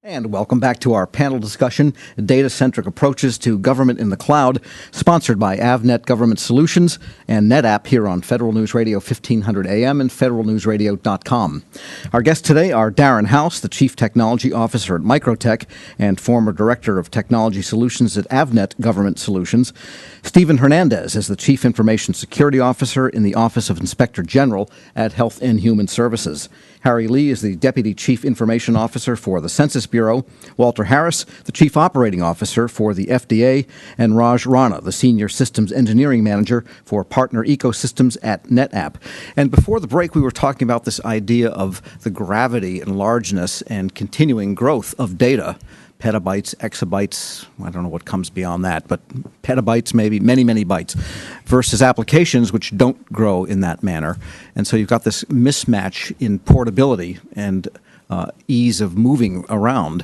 And welcome back to our panel discussion, Data-Centric Approaches to Government in the Cloud, sponsored by Avnet Government Solutions and NetApp here on Federal News Radio 1500 AM and federalnewsradio.com. Our guests today are Darren House, the Chief Technology Officer at Microtech and former Director of Technology Solutions at Avnet Government Solutions. Stephen Hernandez is the Chief Information Security Officer in the Office of Inspector General at Health and Human Services. Harry Lee is the Deputy Chief Information Officer for the Census Bureau, Walter Harris, the Chief Operating Officer for the FDA, and Raj Rana, the Senior Systems Engineering Manager for Partner Ecosystems at NetApp. And before the break, we were talking about this idea of the gravity and largeness and continuing growth of data. Petabytes, exabytes, I don't know what comes beyond that, but petabytes, maybe many, many bytes, versus applications which don't grow in that manner. And so you've got this mismatch in portability and ease of moving around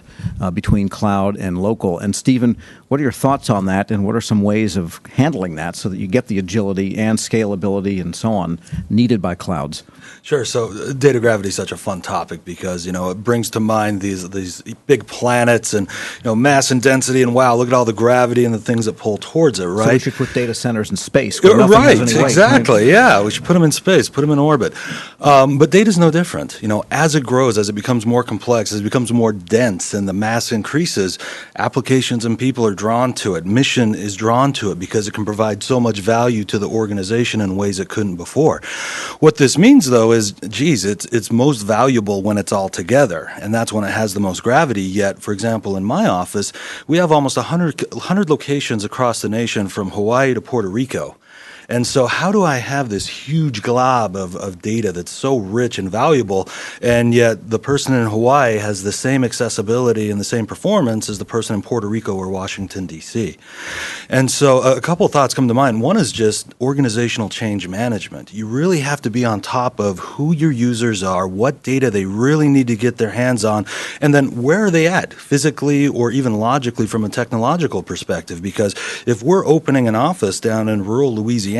between cloud and local. And Stephen, what are your thoughts on that, and what are some ways of handling that so that you get the agility and scalability and so on needed by clouds? Sure. So data gravity is such a fun topic because, it brings to mind these big planets and, mass and density, and wow, look at all the gravity and the things that pull towards it, right? So we should put data centers in space. Where nothing right, has any weight. Exactly. Yeah, we should put them in space, put them in orbit. But data is no different. As it grows, as it becomes more complex, as it becomes more dense and the mass increases, applications and people are drawn to it. Mission is drawn to it because it can provide so much value to the organization in ways it couldn't before. What this means, though, is, it's most valuable when it's all together, and that's when it has the most gravity. Yet, for example, in my office, we have almost 100 locations across the nation from Hawaii to Puerto Rico. And so how do I have this huge glob of data that's so rich and valuable, and yet the person in Hawaii has the same accessibility and the same performance as the person in Puerto Rico or Washington, D.C.? And so a couple of thoughts come to mind. One is just organizational change management. You really have to be on top of who your users are, what data they really need to get their hands on, and then where are they at physically or even logically from a technological perspective? Because if we're opening an office down in rural Louisiana,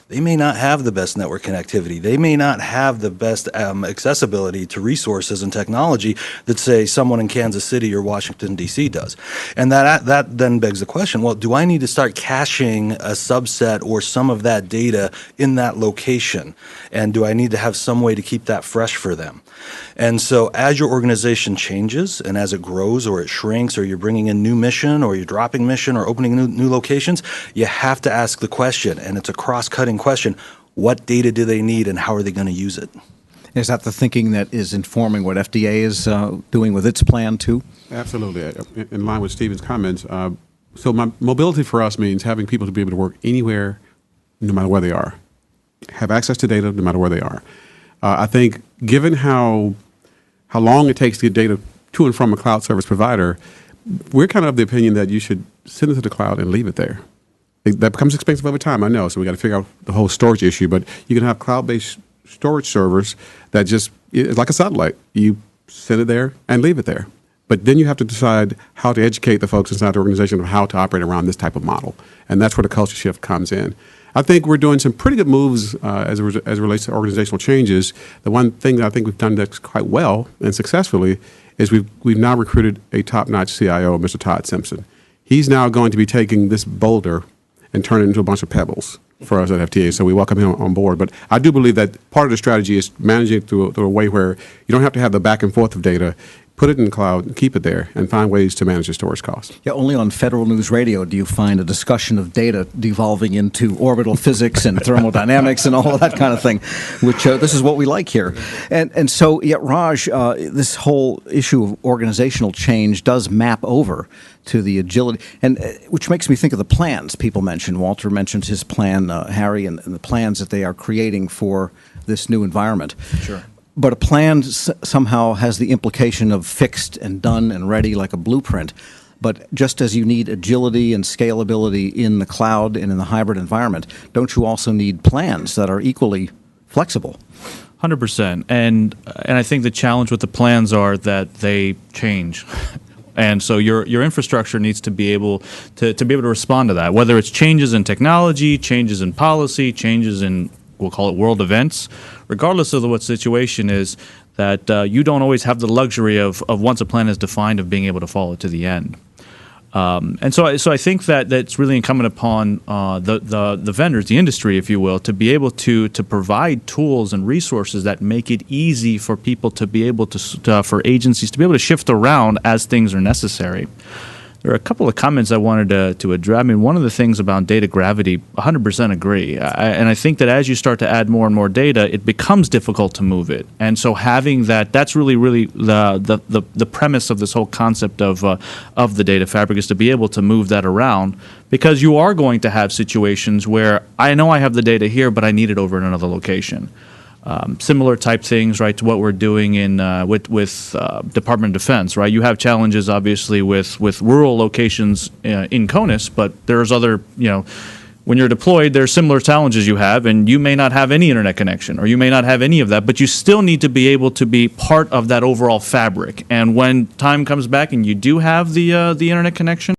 they may not have the best network connectivity. They may not have the best accessibility to resources and technology that, say, someone in Kansas City or Washington, D.C. does. And that then begs the question, well, do I need to start caching a subset or some of that data in that location? And do I need to have some way to keep that fresh for them? And so as your organization changes and as it grows or it shrinks, or you're bringing in new mission or you're dropping mission or opening new locations, you have to ask the question, and it's a cross-cutting question: what data do they need and how are they going to use it? Is that the thinking that is informing what FDA is doing with its plan too? Absolutely. In line with Stephen's comments, so mobility for us means having people to be able to work anywhere, no matter where they are, have access to data no matter where they are. I think given how long it takes to get data to and from a cloud service provider, we're kind of the opinion that you should send it to the cloud and leave it there. That becomes expensive over time, I know, so we got to figure out the whole storage issue, but you can have cloud-based storage servers that just, it's like a satellite. You send it there and leave it there. But then you have to decide how to educate the folks inside the organization of how to operate around this type of model. And that's where the culture shift comes in. I think we're doing some pretty good moves as it relates to organizational changes. The one thing that I think we've done that's quite well and successfully is we've now recruited a top-notch CIO, Mr. Todd Simpson. He's now going to be taking this boulder and turn it into a bunch of pebbles for us at FTA, so we welcome him on board. But I do believe that part of the strategy is managing it through a way where you don't have to have the back and forth of data. Put it in the cloud, and keep it there, and find ways to manage the storage costs. Yeah, only on Federal News Radio do you find a discussion of data devolving into orbital physics and thermodynamics and all of that kind of thing, which this is what we like here. And so, yeah, Raj, this whole issue of organizational change does map over to the agility, and which makes me think of the plans people mentioned. Walter mentioned his plan, Harry, and the plans that they are creating for this new environment. Sure. But a plan somehow has the implication of fixed and done and ready like a blueprint. But just as you need agility and scalability in the cloud and in the hybrid environment, don't you also need plans that are equally flexible? 100%. And I think the challenge with the plans are that they change. And so your infrastructure needs to be able to respond to that, whether it's changes in technology, changes in policy, changes in we'll call it world events, regardless of what situation is, that you don't always have the luxury of once a plan is defined of being able to follow it to the end. And so I think that that's really incumbent upon the vendors, the industry, if you will, to be able to provide tools and resources that make it easy for people to be able to for agencies to be able to shift around as things are necessary. There are a couple of comments I wanted to address. I mean, one of the things about data gravity, 100% agree. And I think that as you start to add more and more data, it becomes difficult to move it. And so having that's really the premise of this whole concept of the data fabric, is to be able to move that around, because you are going to have situations where I know I have the data here, but I need it over in another location. Similar type things, right, to what we're doing in with Department of Defense, right? You have challenges, obviously, with rural locations in CONUS, but there's other, when you're deployed, there's similar challenges you have, and you may not have any internet connection, or you may not have any of that, but you still need to be able to be part of that overall fabric. And when time comes back and you do have the internet connection,